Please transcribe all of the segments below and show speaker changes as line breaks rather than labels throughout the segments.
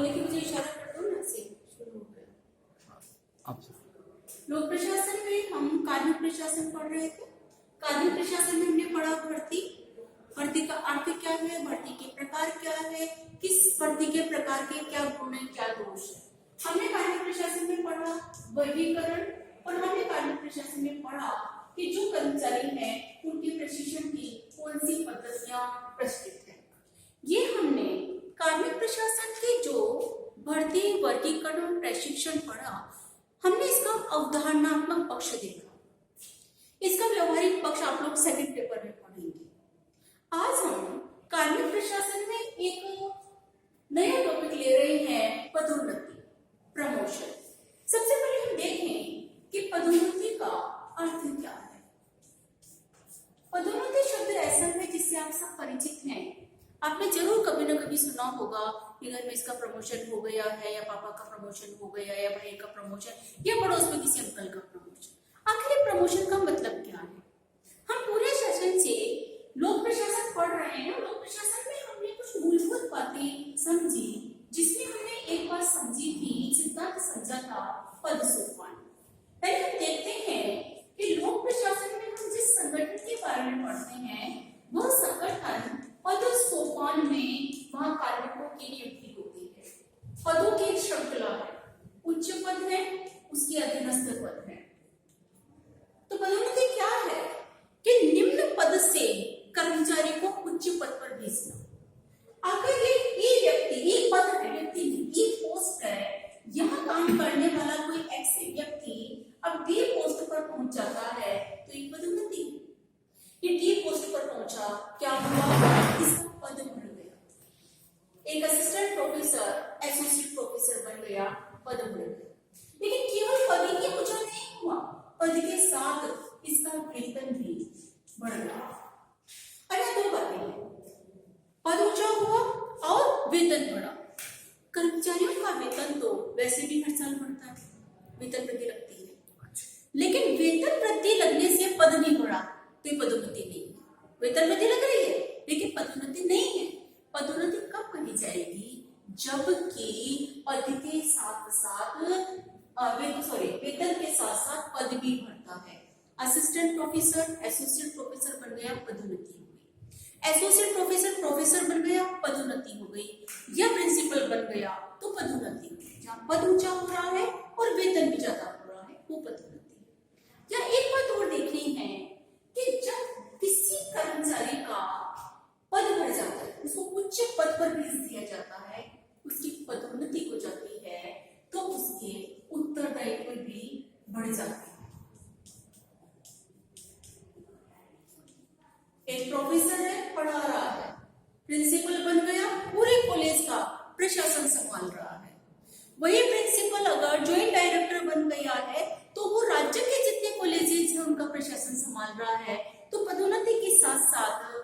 बोलने की मुझे इशारा कर दो ना, से शुरू हो गया। लोक प्रशासन में हम कार्मिक प्रशासन पढ़ रहे थे। कार्मिक प्रशासन में हमने पढ़ा भर्ती। भर्ती का अर्थ क्या है, भर्ती के प्रकार क्या है, किस भर्ती के प्रकार के क्या गुण है, क्या दोष है। हमने कार्मिक प्रशासन में पढ़ा वर्गीकरण, और हमने कार्मिक प्रशासन में पढ़ा कि जो कर्मचारी हैं उनके प्रशिक्षण की कौन सी पद्धतियां प्रचलित है। ये हमने कार्मिक प्रशासन के जो भर्ती वर्गीकरण और प्रशिक्षण पढ़ा, हमने इसका अवधारणात्मक पक्ष देखा। इसका व्यवहारिक पक्ष आप लोग सेकंड पेपर में पढ़ेंगे। आज हम कार्मिक प्रशासन में एक नया टॉपिक ले रहे हैं, पदोन्नति, प्रमोशन। सबसे पहले हम देखें कि पदोन्नति का अर्थ क्या है। पदोन्नति शब्द ऐसा है जिससे आप सब परिचित हैं। आपने जरूर कभी ना कभी सुना होगा कि घर में इसका प्रमोशन हो गया है, या पापा का प्रमोशन हो गया, या भाई का प्रमोशन, या पड़ोस में किसी अंकल का प्रमोशन। आखिर प्रमोशन का मतलब क्या है? हम पूरे सेशन से लोक प्रशासन पढ़ रहे हैं। लोक प्रशासन में हमने कुछ मूलभूत बातें समझी, जिसमें हमने एक बात समझी थी, सिद्धांत समझा था, पद सोपान। पहले हम देखते हैं कि लोक प्रशासन में हम जिस संगठन के बारे में पढ़ते हैं, वह संगठन पद सोपान में वहां कार्मिकों की नियुक्ति होती है। पदों की एक श्रृंखला है, उच्च पद है, उसके अधीनस्थ पद है। तो पदोन्नति क्या है कि निम्न पद से कर्मचारी को उच्च पद पर भेजना। अगर ये व्यक्ति, एक पद है, व्यक्ति नहीं, एक पोस्ट है, यहाँ काम करने वाला कोई एक्स व्यक्ति अब डी पोस्ट पर पहुंच जाता है, तो ये पदोन्नति है। ये डी पोस्ट पर पहुंचा, क्या हुआ? इसका पद बढ़ गया। एक असिस्टेंट प्रोफेसर एसोसिएट प्रोफेसर बन गया, पद बढ़ गया। लेकिन केवल पद ही ऊंचा नहीं हुआ, पद के साथ इसका वेतन भी बढ़ गया। अरे दो बातें हैं, पद ऊंचा हुआ और वेतन बढ़ा। कर्मचारियों का वेतन तो वैसे भी हर साल बढ़ता है, वेतन वृद्धि लगती है, लेकिन वेतन वृद्धि लगने से पद नहीं बढ़ा, तो ये पदोन्नति नहीं है। वेतन वृद्धि लग रही है लेकिन पदोन्नति नहीं है। पदोन्नति कब कही जाएगी? जबकि पद के साथ साथ वेतन के साथ साथ पद भी बढ़ता है। असिस्टेंट प्रोफेसर एसोसिएट प्रोफेसर बन गया, पदोन्नति हो गई। एसोसिएट प्रोफेसर प्रोफेसर बन गया, पदोन्नति हो गई। या प्रिंसिपल बन गया तो पदोन्नति हो गई। जहाँ पद ऊंचा हो रहा है और वेतन भी ज्यादा हो रहा है, वो पदोन्नति है। या एक बात और देखनी है कि जब किसी कर्मचारी का पद बढ़ जाता है, उसको उच्च पद पर भेज दिया जाता है, उसकी पदोन्नति हो जाती है, तो उसके उत्तरदायित्व भी बढ़ जाते हैं। एक प्रोफेसर है, पढ़ा रहा है, प्रिंसिपल बन गया, पूरे कॉलेज का प्रशासन संभाल रहा है। वही प्रिंसिपल अगर जॉइंट डायरेक्टर बन गया है, तो वो राज्य के जितने कॉलेजेस हैं उनका प्रशासन संभाल रहा है। तो पदोन्नति के साथ साथ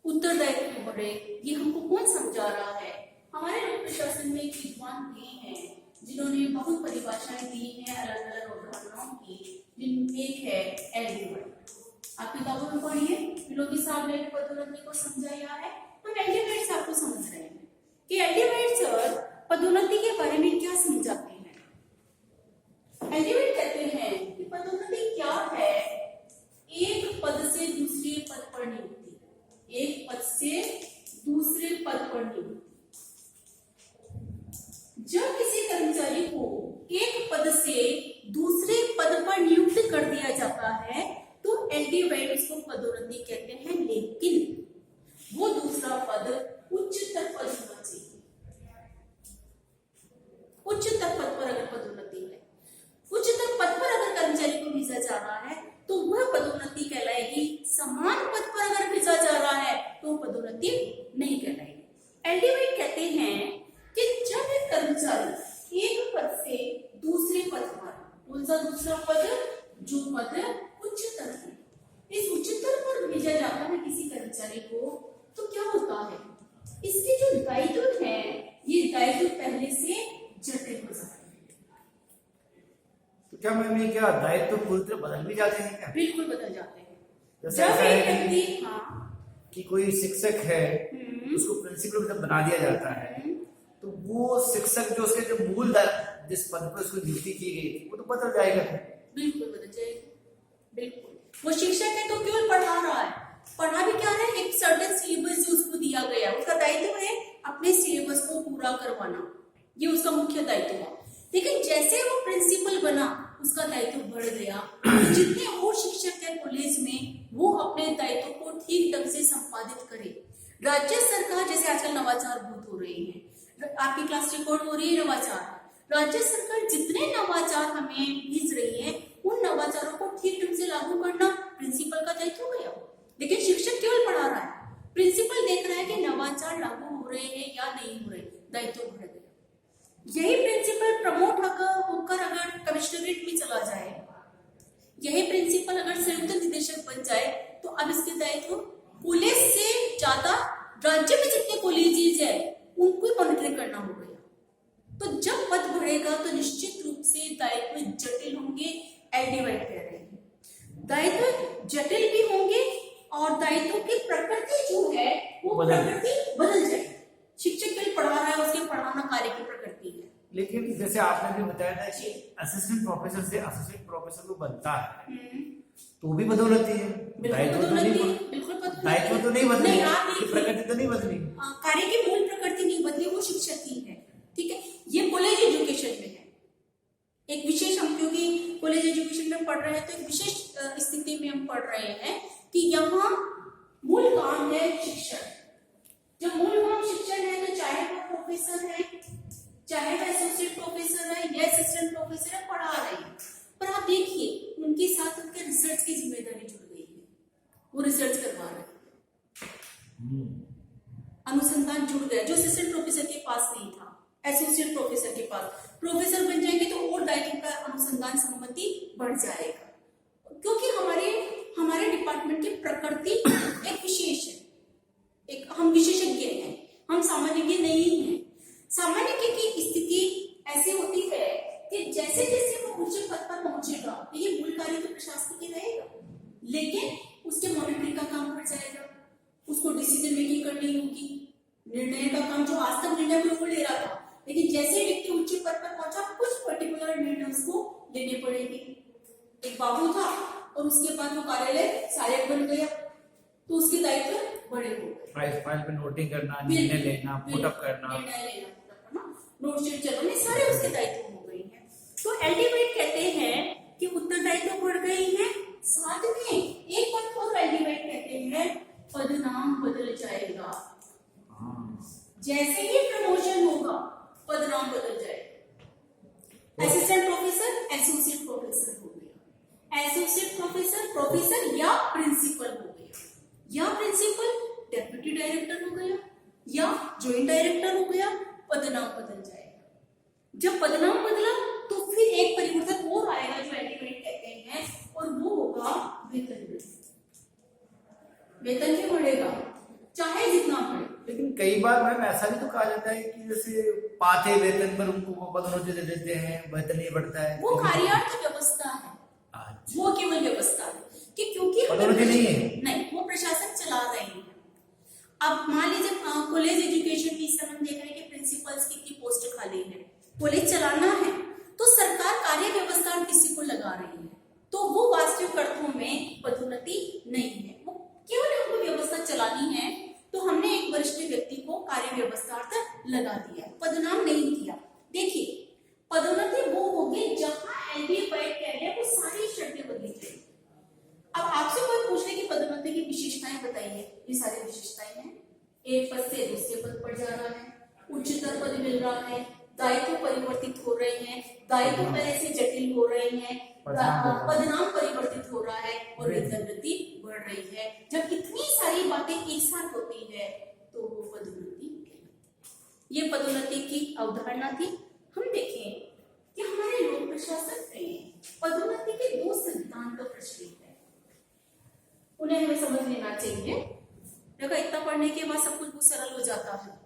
उत्तरदायित्व बढ़े, ये हमको कौन समझा रहा है? हमारे लोक प्रशासन में एक विद्वान भी हैं जिन्होंने बहुत परिभाषाएं दी हैं अलग अलग अवधारणाओं की, जिनमें एक है एलडी वाइट। आप किताबों में पढ़िए, फिलोगी साहब ने पदोन्नति को समझाया है। तो एलडी वाइट आपको समझ रहे हैं कि एलडी वाइट सर पदोन्नति के बारे में क्या समझाते हैं। एलडी वाइट कहते हैं कि पदोन्नति क्या है? एक पद से दूसरे पद पर नियुक्ति, एक पद से दूसरे पद पर नियुक्ति। जब किसी कर्मचारी को एक पद से दूसरे पद पर नियुक्त कर दिया जाता है, तो एलडी वाइट इसको पदोन्नति कहते हैं, लेकिन वो दूसरा पद उच्चतर पद होना चाहिए। उच्चतर पद पर अगर पदोन्नति है, उच्चतर पद पर अगर कर्मचारी को भेजा जा रहा है, तो वह पदोन्नति कहलाएगी। समान पद पर अगर भेजा जा रहा है तो पदोन्नति नहीं कहलाएगी। एलडी वाइट कहते हैं कि जब एक कर्मचारी एक पद से दूसरे पद पर, कौन सा दूसरा पद? जो पद उच्चतर है, इस उच्चतर पर भेजा जाता है किसी कर्मचारी को, तो क्या होता है? इसके जो दायित्व है, ये दायित्व पहले से जटिल हो जाते हैं।
तो क्या मैम, ये क्या दायित्व पूरी तरह बदल भी जाते हैं क्या?
बिल्कुल बदल जाते हैं।
जैसे ऐसा है कि,
हाँ,
कि कोई शिक्षक है, उसको प्रिंसिपल जब बना दिया जाता है, तो वो शिक्षक जो उसके जो मूल जिस पद पर उसको नियुक्ति की गई थी वो तो बदल जाएगा।
बिल्कुल बदल जाएगा, बिल्कुल। वो शिक्षक है तो केवल पढ़ा रहा है, पढ़ा भी क्या है, एक सर्टेन सिलेबस जो उसको दिया गया, उसका दायित्व है अपने सिलेबस को पूरा करवाना, ये उसका मुख्य दायित्व है। लेकिन जैसे वो प्रिंसिपल बना उसका दायित्व बढ़ गया, तो जितने और शिक्षक है कॉलेज में वो अपने दायित्व को ठीक ढंग से संपादित करे। राज्य सरकार जैसे आजकल नवाचार बहुत हो रहे हैं, आपकी क्लास रिकॉर्ड हो रही है नवाचार, राज्य सरकार जितने नवाचार हमें भेज रही है उन नवाचारों को ठीक ढंग से लागू करना प्रिंसिपल का दायित्व हो गया। लेकिन शिक्षक केवल पढ़ा रहा है, प्रिंसिपल देख रहा है कि नवाचार लागू हो रहे हैं या नहीं हो रहे, दायित्व बढ़ गया। यही प्रिंसिपल प्रमोट होकर अगर कमिश्नरेट में चला जाए, यही प्रिंसिपल अगर संयुक्त निदेशक बन जाए, तो अब इसके दायित्व कॉलेज से ज्यादा राज्य में जितने कॉलेजेस है उनको मॉनिटरिंग करना हो गया। तो जब पद बढ़ेगा तो निश्चित रूप से दायित्व जटिल होंगे, एलडी वाइट कह रहे हैं, दायित्व जटिल भी होंगे और दायित्व की प्रकृति जो है वो प्रकृति बदल जाएगी। शिक्षक केवल पढ़ा रहा है, उसके पढ़ाना कार्य की प्रकृति है।
लेकिन जैसे आपने भी बताया था कि असिस्टेंट प्रोफेसर से असिस्टेंट प्रोफेसर को बनता है तो भी बदौलती है, दायित्व तो नहीं बदली, प्रकृति तो नहीं बदली,
कार्य की मूल प्रकृति नहीं बदली, वो शिक्षक ही है। ठीक है, ये कॉलेज एजुकेशन में है, एक विशेष, हम क्योंकि कॉलेज एजुकेशन में पढ़ रहे हैं तो एक विशेष स्थिति में हम पढ़ रहे हैं कि यहाँ मूल काम है शिक्षण। जब मूल काम शिक्षण है तो चाहे वो प्रोफेसर है, चाहे वो एसोसिएट प्रोफेसर है या असिस्टेंट प्रोफेसर है, पढ़ा रहे हैं, पर आप देखिए उनके साथ उनके रिसर्च की जिम्मेदारी जुड़ गई है, वो रिसर्च करवा रहे हैं, अनुसंधान जुड़ गया जो असिस्टेंट प्रोफेसर के पास नहीं था, एसोसिएट प्रोफेसर के पास। प्रोफेसर बन जाएंगे तो और दायित्व का अनुसंधान संबंधी बढ़ जाएगा, क्योंकि हमारे डिपार्टमेंट की प्रकृति एक विशेष है, एक हम विशेषज्ञ हैं, हम सामान्य नहीं हैं। सामान्य की स्थिति ऐसी होती है कि जैसे जैसे वो ऊंचे पद पर पहुंचेगा, ये मूल कार्य तो प्रशासनिक ही रहेगा, लेकिन उसके मॉनिटरिंग का काम बढ़ जाएगा, उसको डिसीजन मेकिंग करनी होगी, निर्णय का काम जो आज तक निर्णय में वो ले रहा था, लेकिन जैसे व्यक्ति ऊंचे पद पर पहुंचा कुछ पर्टिकुलर निर्णय उसको लेने पड़ेंगे। एक बाबू था और उसके बाद वो कार्यालय सहायक बन गया, तो उसके दायित्व बड़े हो गए,
फाइल पे नोटिंग करना, निर्णय लेना, पुटअप करना,
नोटशीट चलाने, सारे उसके दायित्व हो गए हैं। तो एल्टीमेट कहते हैं कि उत्तरदायित्व बढ़ गई है, साथ में एक पद को एल्टीमेट कहते हैं पदनाम बदल जाएगा। जैसे ही प्रमोशन होगा पदनाम बदल जाएगा। असिस्टेंट प्रोफेसर एसोसिएट प्रोफेसर हो गया, एसोसिएट प्रोफेसर प्रोफेसर या प्रिंसिपल हो गया, या प्रिंसिपल डेप्यूटी डायरेक्टर हो गया, या ज्वाइंट डायरेक्टर हो गया, पदनाम बदल जाएगा। जब पदनाम बदला तो फिर एक परिवर्तन और आएगा जो एलिमेंट कहते हैं, और वो होगा वेतन। वेतन भी बढ़ेगा चाहे जितना बढ़े।
लेकिन कई बार मैम ऐसा भी तो कहा जाता है कि जैसे पाते वेतन पर उनको वो पदोन्नति दे देते हैं, वेतन नहीं बढ़ता है,
वो कार्यार्थ व्यवस्था है, वो केवल व्यवस्था है कि क्योंकि
पदोन्नति नहीं,
वो प्रशासन चला रहे हैं। अब मान लीजिए कॉलेज एजुकेशन की इस समय हम देख रहे हैं कि प्रिंसिपल्स की कितनी पोस्ट खाली है, कॉलेज चलाना है तो सरकार कार्य व्यवस्था किसी को लगा रही है, तो वो वास्तविक अर्थों में पदोन्नति नहीं है, वो केवल उनको व्यवस्था चलानी है। तो हमने एक वरिष्ठ व्यक्ति को कार्य व्यवस्थार्थ लगा दिया, पदनाम नहीं दिया। देखिए पदोन्नति वो होगी जहां एलबी वाइट कह रहे हैं वो सारी शर्तें बदली जाएगी। अब आपसे कोई पूछ ले कि पदोन्नति की विशेषताएं बताइए, ये सारी विशेषताएं हैं, एक पद से दूसरे पद पर जा रहा है, उच्चतर पद मिल रहा है, दायित्व परिवर्तित हो रहे हैं, दायित्व पहले से जटिल हो रहे हैं, पदनाम परिवर्तित हो रहा है और वेतन वृद्धि बढ़ रही है। जब इतनी सारी बातें एक साथ होती है तो वो पदोन्नति कहलाती है। ये पदोन्नति की अवधारणा थी। हम देखें कि हमारे लोक प्रशासन में पदोन्नति के दो सिद्धांत प्रचलित है, उन्हें हमें समझ लेना चाहिए। देखो इतना पढ़ने के बाद सब कुछ बहुत सरल हो जाता है।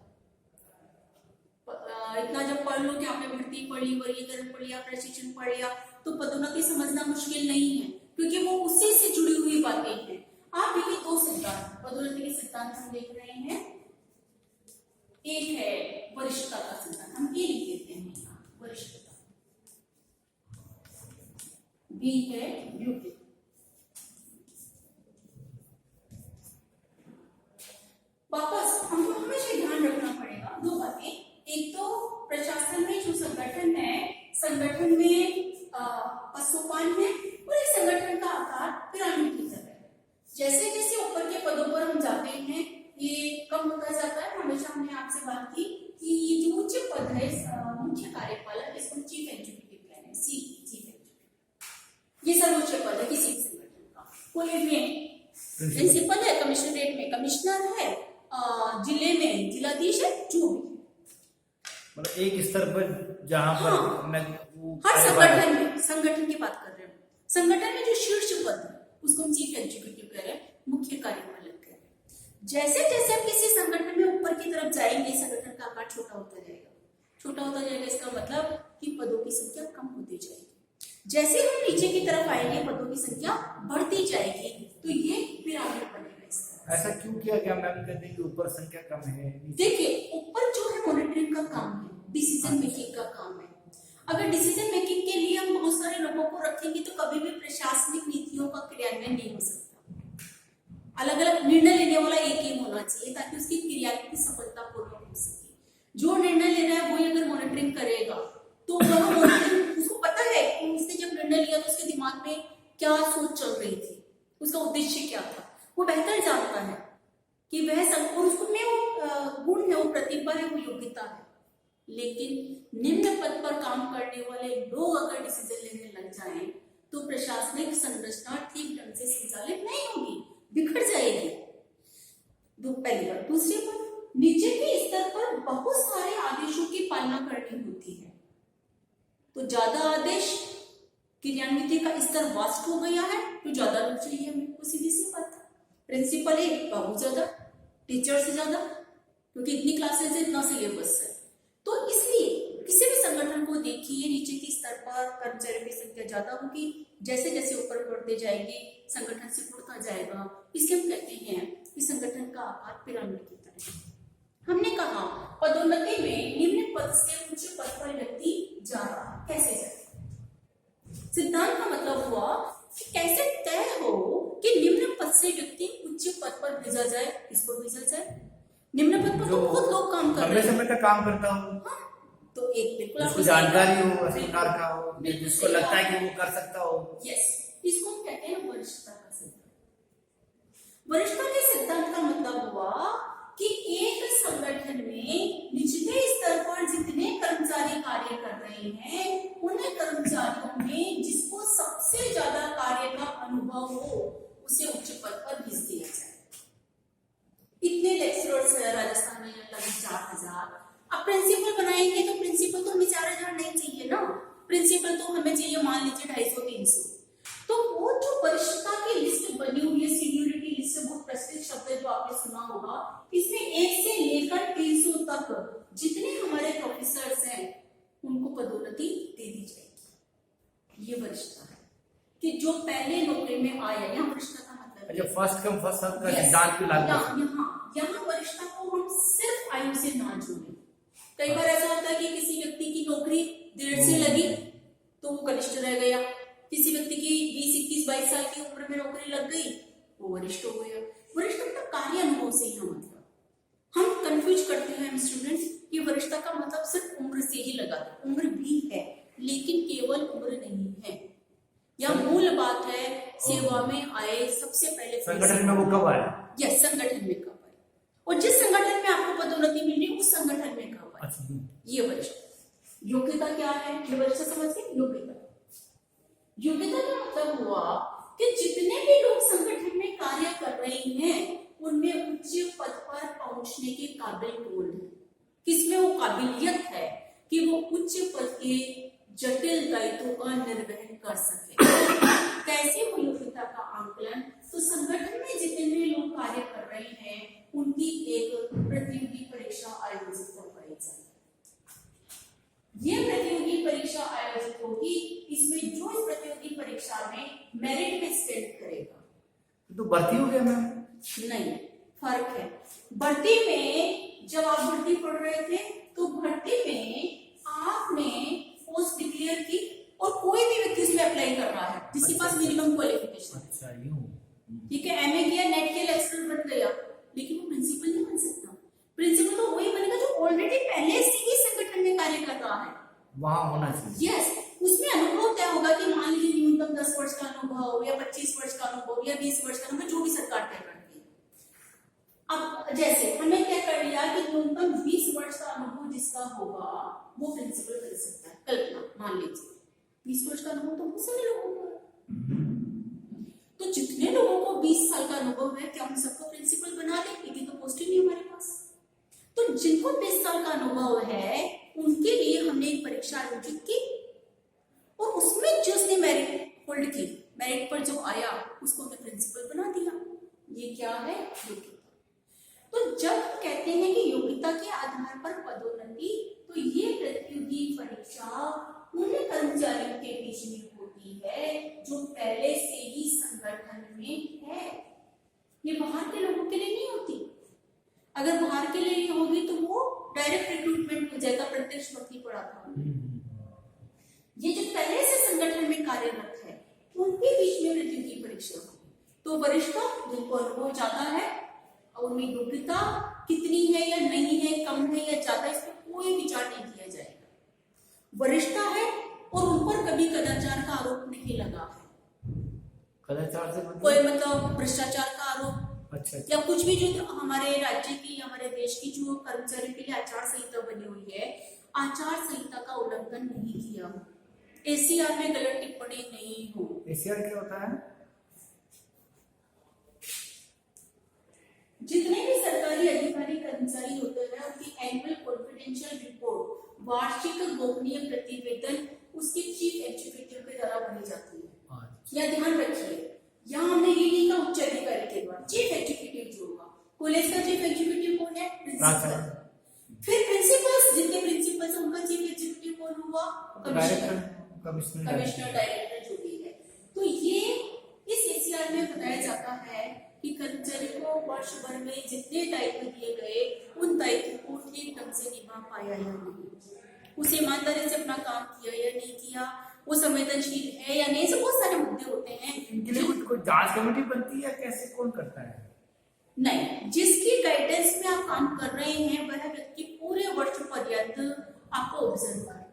इतना जब पढ़ लो कि आपने भर्ती पढ़ ली, वर्गीकरण पढ़ लिया, प्रशिक्षण पढ़ लिया, तो पदोन्नति समझना मुश्किल नहीं है, क्योंकि वो उसी से जुड़ी हुई बातें हैं। आप देखिए दो सिद्धांत, पदोन्नति के सिद्धांत हम देख रहे हैं। एक है वरिष्ठता का सिद्धांत, हम ए लिख देते हैं यहाँ, वरिष्ठता। बी है योग्यता। वापस हमको हमेशा ध्यान रखना पड़ेगा दो बातें। एक तो प्रशासन में जो संगठन है, संगठन में सोपान है और इस संगठन का आकार पिरामिड की तरह है। जैसे जैसे ऊपर के पदों पर हम जाते हैं ये कम होता जाता है। हमेशा हमने आपसे बात की कि ये जो उच्च पद है मुख्य कार्यपालक, इसको चीफ एग्जीक्यूटिव कह रहे हैं, चीफ एग्जीक्यूटिव। ये सर्वोच्च पद है किसी संगठन का। कोई में प्रिंसिपल है, कमिश्नरेट में कमिश्नर है, जिले में जिलाधीश है, जो भी
मतलब एक स्तर पर जहां पर
हर संगठन में, संगठन की बात कर रहे हैं, संगठन में जो शीर्ष पद है उसको हम चीफ एग्जीक्यूटिव कह रहे हैं, मुख्य कार्यपालक कह रहे हैं। जैसे जैसे हम किसी संगठन में ऊपर की तरफ जाएंगे संगठन का आकार छोटा होता जाएगा, छोटा होता जाएगा। इसका मतलब कि पदों की संख्या कम होती जाएगी। जैसे हम नीचे की तरफ आएंगे पदों की संख्या बढ़ती जाएगी, तो ये पिरामिड बनेगा।
ऐसा क्यों किया गया मैम? कहते हैं कि ऊपर संख्या कम है।
देखिए ऊपर जो है मॉनिटरिंग का काम है, डिसीजन मेकिंग का काम है। अगर डिसीजन मेकिंग के लिए हम बहुत सारे लोगों को रखेंगे तो कभी भी प्रशासनिक नीतियों का क्रियान्वयन नहीं हो सकता। अलग अलग निर्णय लेने वाला एक ही होना चाहिए ताकि उसकी क्रियान्वयन सफलतापूर्वक हो सके। जो निर्णय ले रहा है वही अगर मॉनिटरिंग करेगा तो वह मॉनिटरिंग उसको पता है कि उसने जब निर्णय लिया तो उसके दिमाग में क्या सोच चल रही थी, उसका उद्देश्य क्या था, वो बेहतर जानता है कि वह सब, और उसको में वो गुण है, वो प्रतिभा है, वो योग्यता है। लेकिन निम्न पद पर काम करने वाले लोग अगर डिसीजन लेने लग जाएं तो प्रशासनिक संरचना ठीक ढंग से संचालित नहीं होगी, बिखर जाएगी। पहली बात। दूसरी बात, नीचे के स्तर पर बहुत सारे आदेशों की पालना करनी होती है, तो ज्यादा आदेश, क्रियान्विति का स्तर वास्ट हो गया है तो ज्यादा लोग चाहिए हमें, सीधी सी बात है। प्रिंसिपल है बहुत ज्यादा, टीचर से ज्यादा, क्योंकि इतनी क्लासेस है, इतना सिलेबस है। तो इसलिए किसी भी संगठन को देखिए नीचे के स्तर पर कर्मचारियों की संख्या ज्यादा होगी, जैसे जैसे ऊपर बढ़ते जाएंगे संगठन से उड़ता जाएगा। इसलिए हम कहते हैं कि संगठन का आकार पिरामिड की तरह है। हमने कहा पदोन्नति में निम्न पद से उच्च पद पर व्यक्ति जा रहा, कैसे जाए? सिद्धांत का मतलब हुआ कि कैसे तय हो कि निम्न पद से व्यक्ति उच्च पद पर भेजा जाए, किसको भेजा जाए? निम्न पद पर तो बहुत लोग काम कर रहे हैं,
समय का काम करता हूँ,
तो एक बिल्कुल
जिसको जानकारी हो, सरकार का हो, जिसको लगता है कि वो कर सकता हो।
यस, इसको हम कहते हैं वरिष्ठता का सिद्धांत। वरिष्ठता के सिद्धांत का मतलब हुआ कि एक संगठन में निचले स्तर पर जितने कर्मचारी कार्य कर रहे हैं उन कर्मचारियों में जिसको सबसे ज्यादा कार्य का अनुभव हो उसे उच्च पद पर भेज दिया जाए। इतने लेक्चरर्स है राजस्थान में लगभग 4000। अब प्रिंसिपल बनाएंगे तो प्रिंसिपल तो हमें 4000 नहीं चाहिए ना, प्रिंसिपल तो हमें चाहिए मान लीजिए 250-300। तो वो जो वरिष्ठता की लिस्ट बनी हुई है, सीनियरिटी लिस्ट, बहुत प्रसिद्ध शब्द है जो आपने सुना होगा, इसमें 1 से लेकर 300 तक जितने हमारे प्रोफेसर्स हैं उनको पदोन्नति दे दी जाएगी। ये वरिष्ठता है कि जो पहले नौकरी में आया, यहाँ वरिष्ठता का मतलब
अच्छा, फर्स्ट कम फर्स्ट सर्व का सिद्धांत भी लागू है।
यहाँ वरिष्ठता को हम सिर्फ आयु से ना जोड़ें। कई बार ऐसा होता है कि किसी व्यक्ति की नौकरी 1.5 से लगी तो वो कनिष्ठ रह गया, किसी व्यक्ति की 20-21-22 साल की उम्र में नौकरी लग गई वो वरिष्ठ हो गया। वरिष्ठ मतलब कार्य अनुभव से ही मतलब हम कंफ्यूज करते हैं स्टूडेंट्स कि वरिष्ठता का मतलब सिर्फ उम्र से ही लगाते, उम्र भी है लेकिन केवल उम्र नहीं है। यह मूल बात है सेवा में आए सबसे पहले
संगठन में वो कब आया,
यस संगठन में कब आए, और जिस संगठन में आपको पदोन्नति मिल रही उस संगठन में कब आए, ये वरिष्ठ। योग्यता क्या है, ये वरिष्ठ समझ के योग्यता। योग्यता का मतलब हुआ कि जितने भी लोग संगठन में कार्य कर रहे हैं उनमें उच्च पद पर पहुंचने के काबिल कौन है, किसमें वो काबिलियत है कि वो उच्च पद के जटिल दायित्वों का निर्वहन कर सके। कैसे हो योग्यता का आंकलन? तो संगठन में जितने लोग कार्य कर रहे हैं उनकी एक प्रतियोगी परीक्षा आयोजित करवाई जाए। ये प्रतियोगी परीक्षा आयोजित होगी, इसमें जो इस प्रतियोगी परीक्षा में मेरिट में स्टैंड करेगा।
तो भर्ती हो गया मैम?
नहीं, फर्क है। भर्ती में जब आप भर्ती पढ़ रहे थे तो भर्ती में आपने पोस्ट डिक्लेयर की और कोई भी व्यक्ति इसमें अप्लाई कर रहा है जिसके पास मिनिमम क्वालिफिकेशन।
अच्छा यूं।
ठीक है, एमए किया, नेट किया, लेक्चरर बन गया, लेकिन वो प्रिंसिपल नहीं बन सकता। प्रिंसिपल तो वही बनेगा जो ऑलरेडी पहले से ही संगठन में कार्य कर रहा है,
वहां होना चाहिए।
यस। उसमें अनुभव क्या होगा कि मान लीजिए न्यूनतम 10 वर्ष का अनुभव या 25 वर्ष का अनुभव या 20 वर्ष का अनुभव, जो भी सरकार तय करती है। अब जैसे हमने क्या कर लिया कि न्यूनतम 20 वर्ष का अनुभव जिसका होगा वो प्रिंसिपल बन सकता है। कल्पना मान लीजिए 20 वर्ष का अनुभव तो बहुत सारे लोगों को है, तो जितने लोगों को 20 साल का अनुभव है क्या हम सबको प्रिंसिपल बना दें? इतनी तो पोस्ट ही नहीं हमारे पास। तो जिनको 20 साल का अनुभव है उनके लिए हमने एक परीक्षा आयोजित की और उसमें जिसने मेरिट होल्ड की, मेरिट पर जो आया उसको हमने प्रिंसिपल बना दिया। ये क्या है? योग्यता। तो जब हम कहते हैं कि योग्यता के आधार पर पदोन्नति, तो ये प्रतियोगी परीक्षा उन कर्मचारियों के बीच में होती है जो पहले से ही संगठन में है। ये बाहर के लोगों के लिए नहीं होती। अगर बाहर के लिए होगी तो वो डायरेक्ट रिक्रूटमेंट हो जाएगा, प्रत्यक्ष भर्ती पड़ा था। ये जो पहले से संगठन में कार्यरत है उनके बीच में प्रतियोगी परीक्षा होगी। तो वरिष्ठता जिनको अनुभव ज्यादा है और उनमें योग्यता कितनी है या नहीं है, कम है या ज्यादा, इस पर कोई विचार नहीं किया जाएगा। वरिष्ठता है और उन पर कभी कदाचार का आरोप नहीं लगा है।
कदाचार से
कोई मतलब भ्रष्टाचार का आरोप,
अच्छा,
या कुछ भी जो हमारे राज्य की, हमारे देश की जो कर्मचारियों के लिए आचार संहिता बनी हुई है, आचार संहिता का उल्लंघन नहीं किया हो, एसीआर में गलत टिप्पणी नहीं हो।
एसीआर क्या होता है?
जितने भी सरकारी अधिकारी कर्मचारी होते हैं उनकी एनुअल कॉन्फिडेंशियल रिपोर्ट, वार्षिक गोपनीय प्रतिवेदन उसके चीफ एग्जीक्यूटिव के द्वारा बनी जाती है। या ध्यान रखिए, यहाँ हमने ये नहीं कहा उच्च अधिकारी के द्वारा, चीफ एग्जीक्यूटिव जो होगा। कॉलेज का चीफ एग्जीक्यूटिव कौन है? प्रिंसिपल। फिर प्रिंसिपल्स, जितने प्रिंसिपल्स उनका चीफ एग्जीक्यूटिव कौन हुआ? कमिश्नर, डायरेक्टर जो भी है। तो ये इस एसीआर में बताया जाता है कि कर्मचारी को वर्ष भर में जितने दायित्व दिए गए उन दायित्व को ठीक ढंग से निभा पाया या नहीं, उसे ईमानदारी से अपना काम किया या नहीं किया, वो संवेदनशील है या नहीं, सब बहुत सारे मुद्दे होते हैं।
इनके लिए कोई जांच कमेटी बनती है, कैसे कौन करता है?
नहीं, जिसकी गाइडेंस में आप काम कर रहे हैं वह व्यक्ति पूरे वर्ष पर्यंत आपको ऑब्जर्व करता है।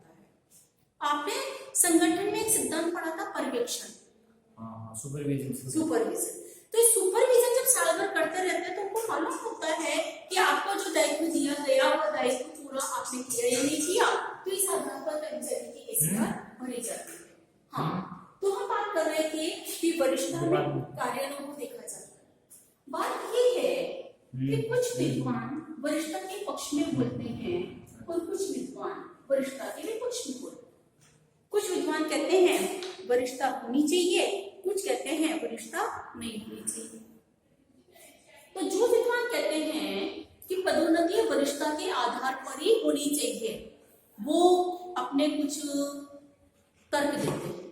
आपने संगठन में एक सिद्धांत पढ़ा था, पर्यवेक्षण, सुपरविजन। तो सुपरविजन जब साल भर करते रहते हैं तो उनको मालूम होता है कि आपको जो दायित्व दिया गया वो दायित्व पूरा आपने किया या नहीं किया। तो इस आधार पर कर्मचारी की एसीआर भरी जाती है। हाँ, तो हम बात कर रहे थे कि वरिष्ठता में कार्यानुभव देखा जाता है। बात ये है कि कुछ विद्वान वरिष्ठता के पक्ष में बोलते हैं और कुछ विद्वान वरिष्ठता के विपक्ष में बोलते हैं। कुछ विद्वान कहते हैं वरिष्ठता होनी चाहिए, कुछ कहते हैं वरिष्ठता नहीं होनी चाहिए। तो जो विद्वान कहते हैं कि पदोन्नति वरिष्ठता के आधार पर ही होनी चाहिए, वो अपने कुछ तर्क देते हैं,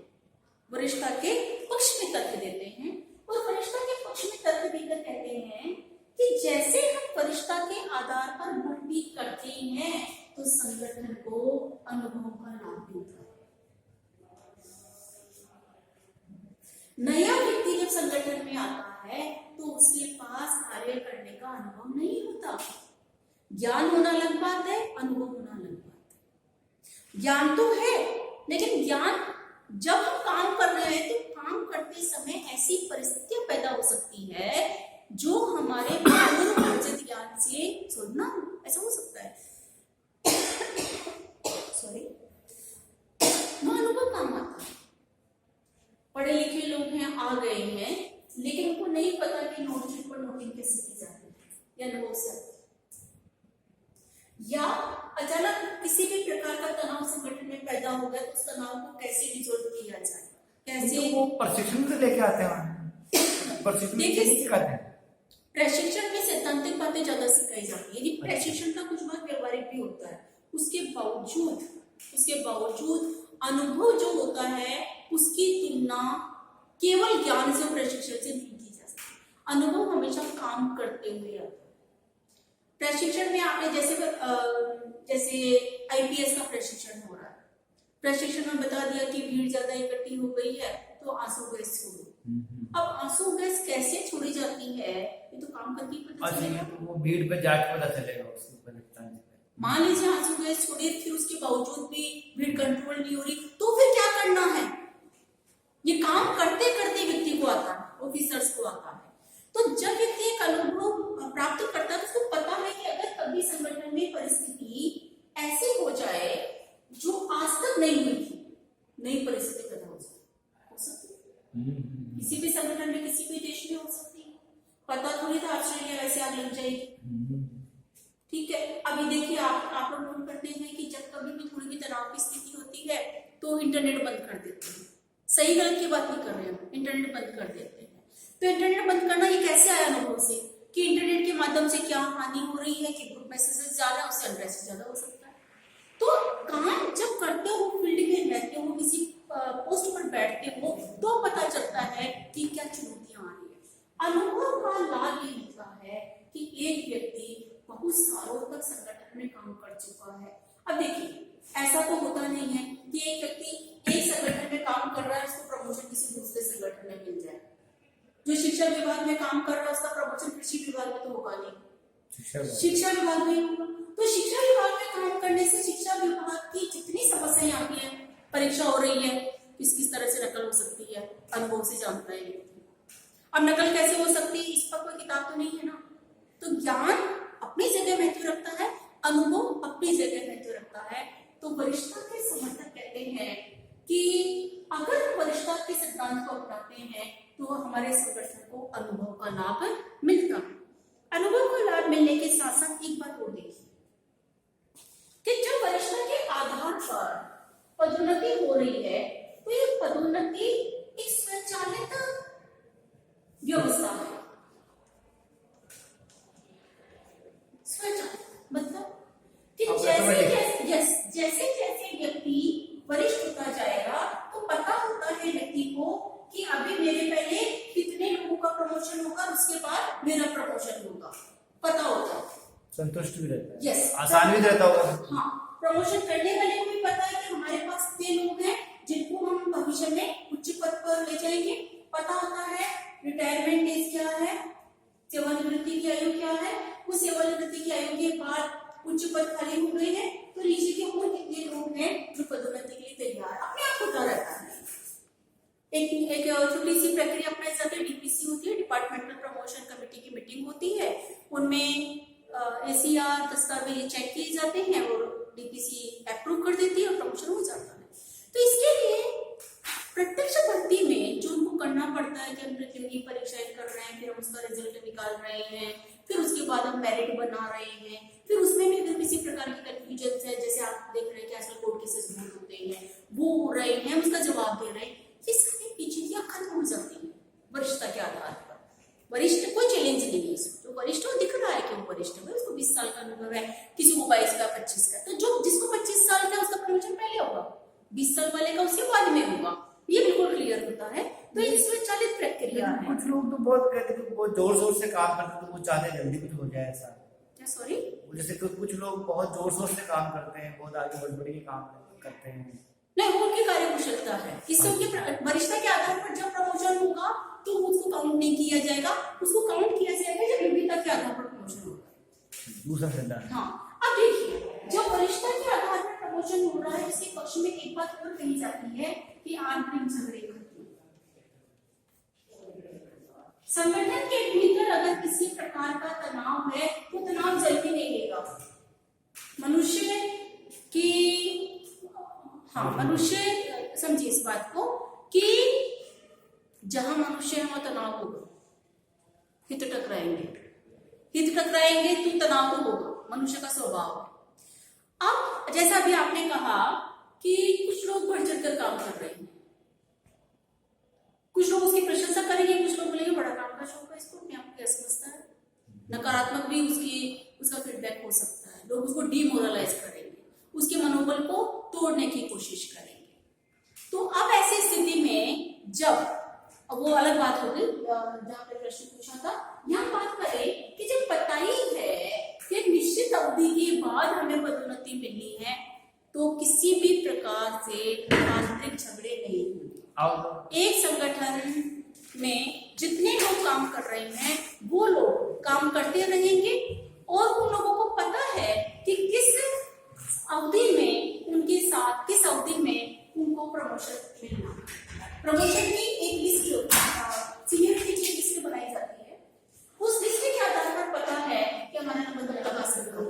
वरिष्ठता के पक्ष में तर्क देते हैं। और वरिष्ठता के पक्ष में तर्क देकर कहते हैं कि जैसे हम वरिष्ठता के आधार पर भर्ती करते हैं तो संगठन को अनुभव का लाभ मिलता है। नया व्यक्ति जब संगठन में आता है तो उसके पास कार्य करने का अनुभव नहीं होता। ज्ञान होना अलग बात है, अनुभव होना अलग बात है। ज्ञान तो है, लेकिन ज्ञान जब हम काम कर रहे हैं तो काम करते समय ऐसी परिस्थितियां पैदा हो सकती है जो हमारे पूर्व अर्जित ज्ञान से सुनना, ऐसा हो सकता है। सॉरी, वह अनुभव काम आता है। पढ़े लिखे लोग हैं, आ गए हैं, लेकिन उनको नहीं पता कि नोटशीट पर नोटिंग कैसे की जाती है या नोट से आती है। या अचानक किसी भी प्रकार का तनाव संगठन में पैदा हो गया तो उस तनाव को कैसे रिजोल्व किया जाए, कैसे वो
प्रशिक्षण से लेके आते हैं।
प्रशिक्षण में सैद्धांतिक बातें ज्यादा सिखाई जाती है, लेकिन प्रशिक्षण का कुछ भाग व्यवहारिक भी होता है। उसके बावजूद अनुभव जो होता है उसकी तुलना केवल ज्ञान से, प्रशिक्षण से नहीं की जा सकती। अनुभव हमेशा काम करते हुए आता है। प्रशिक्षण में आपने जैसे आईपीएस का प्रशिक्षण हो रहा है, प्रशिक्षण में बता दिया कि भीड़ ज्यादा इकट्ठी हो गई है तो आंसू गैस छोड़ो। अब आंसू गैस कैसे छोड़ी जाती है ये तो काम करके ही पता चलेगा।
तो वो भीड़ पे जाके पता चलेगा उसके ऊपर लगता है।
मान लीजिए आंसू गैस छोड़ी, फिर उसके बावजूद भी भीड़ कंट्रोल नहीं हो रही, तो फिर क्या करना है? ये काम करते करते व्यक्ति को आता है, ऑफिसर्स को आता है। तो जब व्यक्ति एक अनुभव प्राप्त करता है तो उसको पता है कि अगर कभी संगठन में परिस्थिति ऐसी हो जाए जो आज तक नहीं हुई थी, नई परिस्थिति पैदा हो सकती है। किसी भी संगठन में, किसी भी देश में हो सकती है। पता थोड़ी था ऑस्ट्रेलिया वैसे आग लग जाएगी। ठीक है, अभी देखिए आप लोग नोट करते हैं कि जब कभी भी थोड़ी भी तनाव की स्थिति होती है तो इंटरनेट बंद कर देते हैं। सही गलत की बात नहीं कर रहे हैं, इंटरनेट बंद कर देते हैं। तो इंटरनेट बंद करना ये कैसे आया अनुभव से कि इंटरनेट के माध्यम से क्या हानि हो रही है कि ग्रुप मैसेजेस ज्यादा, उससे अनरेस्ट ज्यादा हो सकता है। तो काम जब करते हो, फील्ड में रहते हो, किसी पोस्ट पर बैठते हो, तो पता चलता है कि क्या चुनौतियां आ रही है। अनुभव का लाभ ये होता है कि एक व्यक्ति बहुत सालों तक संगठन में काम कर चुका है। अब देखिए, ऐसा तो होता नहीं है कि एक व्यक्ति एक संगठन में काम कर रहा है, उसको प्रमोशन किसी दूसरे संगठन में मिल जाए। जो शिक्षा विभाग में काम कर रहा है उसका प्रमोशन कृषि विभाग में तो होगा नहीं, शिक्षा विभाग में होगा। तो शिक्षा विभाग में काम करने से शिक्षा विभाग की जितनी समस्याएं आती है, परीक्षा हो रही है, किस तरह से नकल हो सकती है, अनुभव से जानता है। अब नकल कैसे हो सकती है, इस पर कोई किताब तो नहीं है ना। तो ज्ञान अपनी जगह महत्व रखता है, अनुभव अपनी जगह महत्व रखता है। तो वरिष्ठता के समर्थक कहते हैं कि अगर हम वरिष्ठता के सिद्धांत को अपनाते हैं तो हमारे संगठन को अनुभव का लाभ मिलता है। अनुभव का लाभ मिलने के साथ साथ एक बात और देखिए कि जब वरिष्ठता के आधार पर पदोन्नति हो रही है तो ये पदोन्नति एक स्वचालित व्यवस्था है। स्वचालित मतलब कि जैसे जैसे व्यक्ति वरिष्ठ होता जाएगा तो पता होता है व्यक्ति को कि अभी मेरे पहले कितने लोगों का प्रमोशन होगा, उसके बाद मेरा प्रमोशन होगा, पता होता है।
संतुष्ट भी रहता है,
यस,
आसान भी रहता होगा।
हाँ, प्रमोशन करने वाले को भी पता है कि हमारे पास इतने लोग हैं जिनको हम भविष्य में उच्च पद पर ले जाएंगे। पता होता है रिटायरमेंट एज क्या है, सेवानिवृत्ति की आयु क्या है, उस सेवानिवृत्ति की आयु के बाद उच्च पद खाली हो गए हैं तो नीचे के और कितने लोग हैं जो पदोन्नति के लिए तैयार, अपने आप होता रहता है। एक छोटी सी प्रक्रिया अपनाई जाती है, डीपीसी होती है, डिपार्टमेंटल प्रमोशन कमेटी की मीटिंग होती है, उनमें एसीआर दस्तावेज चेक किए जाते हैं और डीपीसी अप्रूव कर देती है और प्रमोशन हो जाता है। तो इसके लिए प्रत्यक्ष भर्ती में जो उनको करना पड़ता है कि हम प्रतियोगी परीक्षाएं कर रहे हैं, फिर हम उसका रिजल्ट निकाल रहे हैं, फिर उसके बाद हम मेरिट बना रहे हैं, फिर उसमें भी अगर किसी प्रकार की कंफ्यूजन है, जैसे आप देख रहे हैं कि आजकल कोर्ट केसेस बहुत होते हैं, वो हो रहे हैं, हम उसका जवाब दे रहे हैं, ये सारी पेचीदगियां खत्म हो जाती है वरिष्ठता के आधार पर। वरिष्ठ कोई चैलेंज नहीं है इसमें, जो वरिष्ठ हो दिख रहा है कि वो वरिष्ठ है, उसको 20 साल का अनुभव है, किसी को 22 का, 25 का, तो जो जिसको 25 साल का उसका प्रमोशन पहले होगा, 20 साल वाले का उसके बाद में होगा, ये बिल्कुल क्लियर होता है। तो इसमें चालित प्रक्रिया है।
कुछ लोग तो बहुत कहते हैं, बहुत जोर से काम करते तो वो चाहते जल्दी कुछ हो जाए ऐसा।
सॉरी,
जैसे कुछ लोग बहुत जोर से काम करते हैं, बहुत आगे बढ़ के काम करते हैं।
नहीं, वो उनकी कार्यकुशलता है, इससे उनकी वरिष्ठता के आधार पर जब प्रमोशन होगा तो उसको काउंट नहीं किया जाएगा, उसको काउंट किया जाएगा जब योग्यता के आधार पर प्रमोशन होगा। दूसरा सिद्धांत। हाँ, अब देखिए, जब वरिष्ठता के आधार पर प्रमोशन हो रहा है इसके पक्ष में एक बात और कही जाती है कि आंतरिक झगड़े खत्म। संगठन के भीतर अगर किसी प्रकार का तनाव है तो तनाव जल्दी नहीं लेगा। मनुष्य समझिए इस बात को कि जहां मनुष्य है वहां तनाव होगा, हित टकराएंगे तो तनाव तो होगा, मनुष्य का स्वभाव है। अब जैसा अभी आपने कहा कि कुछ लोग बढ़ चढ़कर काम कर रहे हैं, कुछ लोग उसकी प्रशंसा करेंगे, कुछ लोग बोलेंगे बड़ा काम का शौक है इसको, अपने आप को समझता है, नकारात्मक भी उसका फीडबैक हो सकता है, लोग उसको डिमोरलाइज करेंगे, उसके मनोबल को तोड़ने की कोशिश करेंगे। तो अब ऐसी स्थिति में जब, वो अलग बात होगी जहां पे प्रश्न पूछा था, यहाँ बात करें कि जब पता ही है कि निश्चित अवधि के बाद हमें पदोन्नति मिलनी है तो किसी भी प्रकार से आंतरिक झगड़े नहीं होंगे। एक संगठन में जितने लोग काम कर रहे हैं वो लोग काम करते रहेंगे और उन लोगों को पता है कि किस अवधि में उनके साथ किस अवधि में उनको प्रमोशन मिलना। प्रमोशन की एक लिस्ट सीनियरिटी की लिस्ट बनाई जाती है। उस लिस्ट के आधार पर पता है कि हमारा नंबर लगा सकता है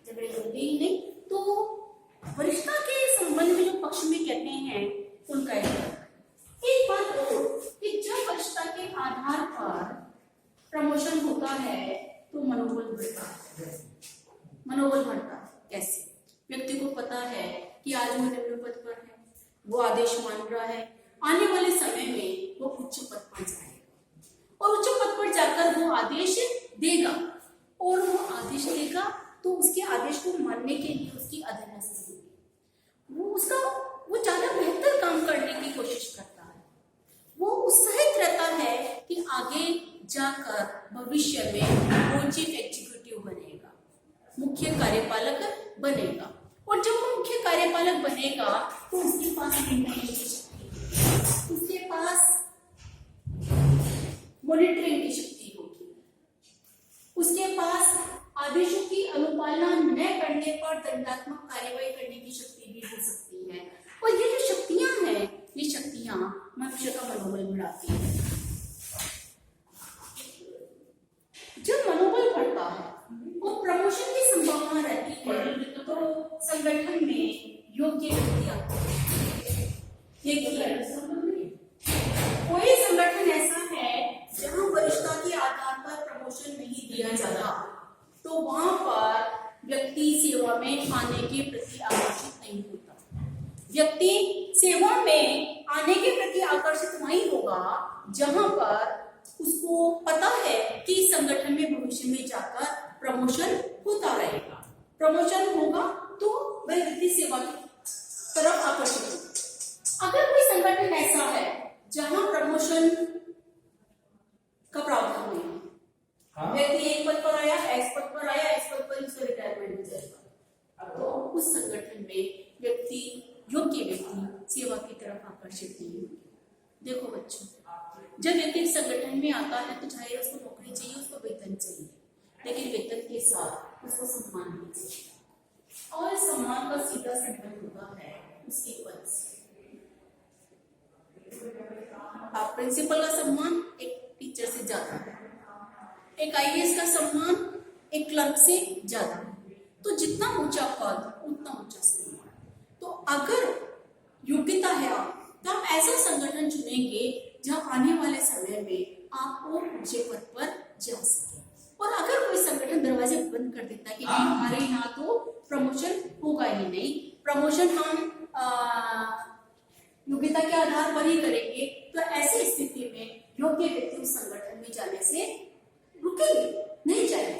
झगड़े होंगे ही नहीं। तो वरिष्ठता के संबंध में जो पक्ष में कहते हैं उनका एक बात और कि जब वरिष्ठता के आधार पर प्रमोशन होता है तो मनोबल बढ़ता है। मनोबल बढ़ता कैसे? व्यक्ति को पता है कि आज वो निम्न पद पर है, वो आदेश मान रहा है, आने वाले समय में वो उच्च पद पर जाएगा और उच्च पद पर जाकर वो आदेश देगा और वो आदेश देगा तो उसके आदेश को मानने के लिए उसकी अधीनस्थ होगी। वो ज्यादा बेहतर काम करने की कोशिश करता है। वो उत्साहित रहता है कि आगे जाकर भविष्य में वो चीफ एग्जीक्यूटिव बनेगा, मुख्य कार्यपालक बनेगा। और जब वो मुख्य कार्यपालक बनेगा तो उसके पास निर्णय की शक्ति, उसके पास मॉनिटरिंग की शक्ति होगी, उसके पास आदेशों की अनुपालना न करने पर दंडात्मक कार्रवाई करने की शक्ति भी हो सकती है। और ये जो शक्तियां हैं, ये शक्तियां मनुष्य का मनोबल बढ़ाती है। जब मनोबल बढ़ता है और प्रमोशन की संभावना रहती है तो संगठन में योग्य व्यक्ति आते हैं। कोई संगठन ऐसा है जहां वरिष्ठता के आधार पर प्रमोशन नहीं दिया जाता तो वहां पर व्यक्ति सेवा में आने के प्रति आकर्षित नहीं होता। व्यक्ति सेवा में आने के प्रति आकर्षित वही होगा जहां पर उसको पता है कि संगठन में भविष्य में जाकर प्रमोशन होता रहेगा। प्रमोशन होगा तो वह व्यक्ति सेवा की तरफ आकर्षित होगा। अगर कोई संगठन ऐसा है जहां प्रमोशन का प्रावधान नहीं है, व्यक्ति एक पद पर आया, एक्स पद पर आया, एक्स पद पर उसका रिटायरमेंट हो जाएगा, तो उस संगठन में व्यक्ति योग्य व्यक्ति सेवा की तरफ आकर्षित नहीं होगी। देखो बच्चों, जब व्यक्ति संगठन में आता है तो चाहे उसको नौकरी चाहिए, उसको वेतन चाहिए, लेकिन वेतन के साथ उसको सम्मान भी चाहिए और सम्मान का सीधा संबंध होता है उसके पद से। आप प्रिंसिपल का सम्मान एक टीचर से ज्यादा है, एक आईएएस का सम्मान एक क्लर्क से ज्यादा है। तो जितना ऊंचा पद उतना ऊंचा सम्मान। तो अगर योग्यता है तो आप ऐसा संगठन चुनेंगे जहां आने वाले समय में आप और ऊंचे पद पर जा सके। और अगर कोई संगठन दरवाजे बंद कर देता है कि नहीं हमारे यहाँ तो प्रमोशन होगा ही नहीं, प्रमोशन हम योग्यता के आधार पर ही करेंगे, तो ऐसी स्थिति में योग्य व्यक्ति उस संगठन में जाने से रुकेंगे, नहीं जाएंगे।